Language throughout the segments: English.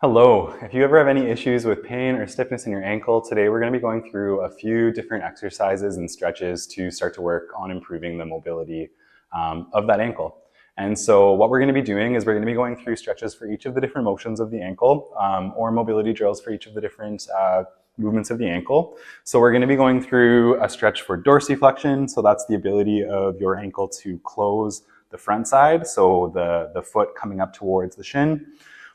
Hello. If you ever have any issues with pain or stiffness in your ankle, today we're going to be going through a few different exercises and stretches to start to work on improving the mobility of that ankle. And so what we're going to be doing is we're going to be going through stretches for each of the different motions of the ankle, or mobility drills for each of the different movements of the ankle. So we're going to be going through a stretch for dorsiflexion. So that's the ability of your ankle to close the front side, so the foot coming up towards the shin.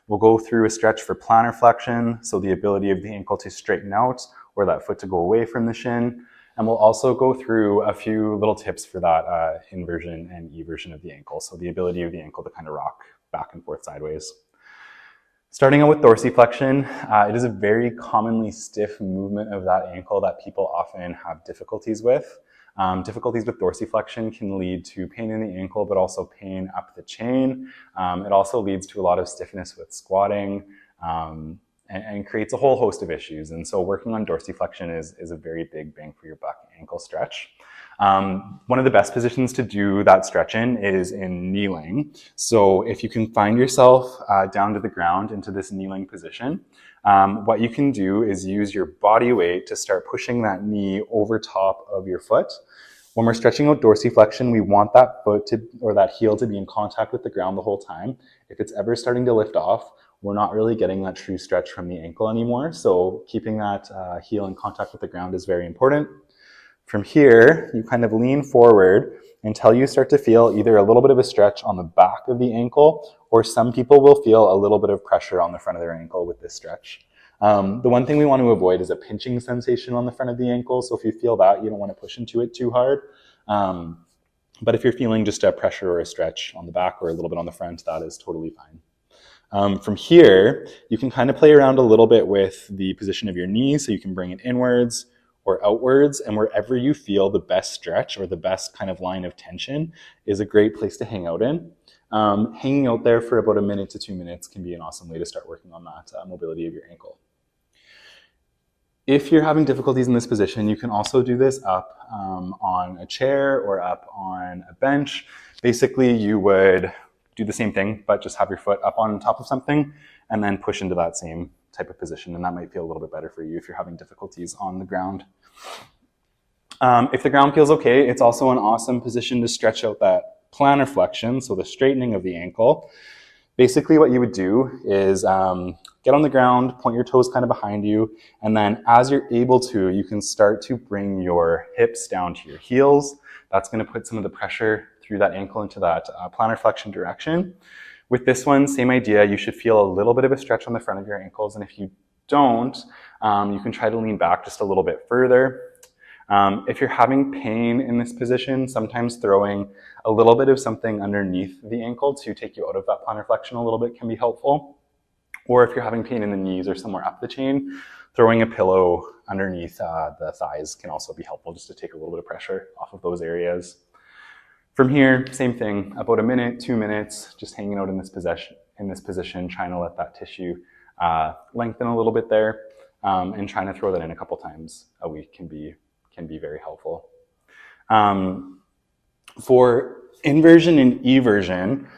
We'll go through a stretch for plantar flexion, so the ability of the ankle to straighten out or that foot to go away from the shin. And we'll also go through a few little tips for that inversion and eversion of the ankle, so the ability of the ankle to kind of rock back and forth sideways. Starting out with dorsiflexion, it is a very commonly stiff movement of that ankle that people often have difficulties with. Difficulties with dorsiflexion can lead to pain in the ankle, but also pain up the chain. It also leads to a lot of stiffness with squatting and creates a whole host of issues. And so working on dorsiflexion is a very big bang for your buck ankle stretch. One of the best positions to do that stretch in is in kneeling. So if you can find yourself down to the ground into this kneeling position, what you can do is use your body weight to start pushing that knee over top of your foot. When we're stretching out dorsiflexion, we want that foot or that heel to be in contact with the ground the whole time. If it's ever starting to lift off, we're not really getting that true stretch from the ankle anymore. So keeping that heel in contact with the ground is very important. From here, you kind of lean forward until you start to feel either a little bit of a stretch on the back of the ankle, or some people will feel a little bit of pressure on the front of their ankle with this stretch. The one thing we want to avoid is a pinching sensation on the front of the ankle. So if you feel that, you don't want to push into it too hard. But if you're feeling just a pressure or a stretch on the back or a little bit on the front, that is totally fine. From here, you can kind of play around a little bit with the position of your knee, so you can bring it inwards or outwards, and wherever you feel the best stretch or the best kind of line of tension is a great place to hang out in. Hanging out there for about 1 minute to 2 minutes can be an awesome way to start working on that mobility of your ankle. If you're having difficulties in this position, you can also do this up on a chair or up on a bench. Basically, you would do the same thing, but just have your foot up on top of something and then push into that same type of position, and that might feel a little bit better for you if you're having difficulties on the ground. If the ground feels okay, it's also an awesome position to stretch out that plantar flexion, so the straightening of the ankle. Basically what you would do is get on the ground, point your toes kind of behind you, and then as you're able to, you can start to bring your hips down to your heels. That's going to put some of the pressure through that ankle into that plantar flexion direction. With this one, same idea. You should feel a little bit of a stretch on the front of your ankles, and if you don't, you can try to lean back just a little bit further. If you're having pain in this position, sometimes throwing a little bit of something underneath the ankle to take you out of that plantar flexion a little bit can be helpful. Or if you're having pain in the knees or somewhere up the chain, throwing a pillow underneath the thighs can also be helpful, just to take a little bit of pressure off of those areas. From here, same thing, about 1 minute, 2 minutes, just hanging out in this position, trying to let that tissue lengthen a little bit there, and trying to throw that in a couple times a week can be very helpful. For inversion and eversion,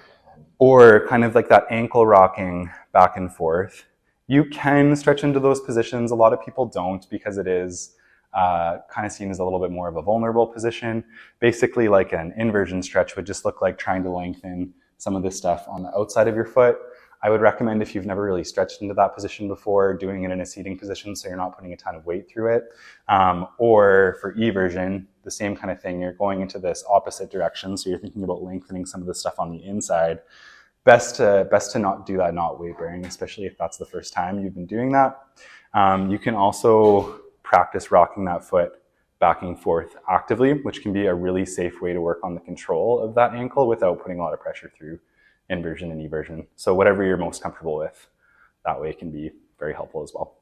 or kind of like that ankle rocking back and forth, you can stretch into those positions. A lot of people don't, because it is kind of seen as a little bit more of a vulnerable position. Basically, like an inversion stretch would just look like trying to lengthen some of this stuff on the outside of your foot. I would recommend, if you've never really stretched into that position before, doing it in a seating position so you're not putting a ton of weight through it. Or for eversion, the same kind of thing. You're going into this opposite direction, so you're thinking about lengthening some of the stuff on the inside. Best to not do that, not weight bearing, especially if that's the first time you've been doing that. You can also practice rocking that foot back and forth actively, which can be a really safe way to work on the control of that ankle without putting a lot of pressure through inversion and eversion. So whatever you're most comfortable with, that way can be very helpful as well.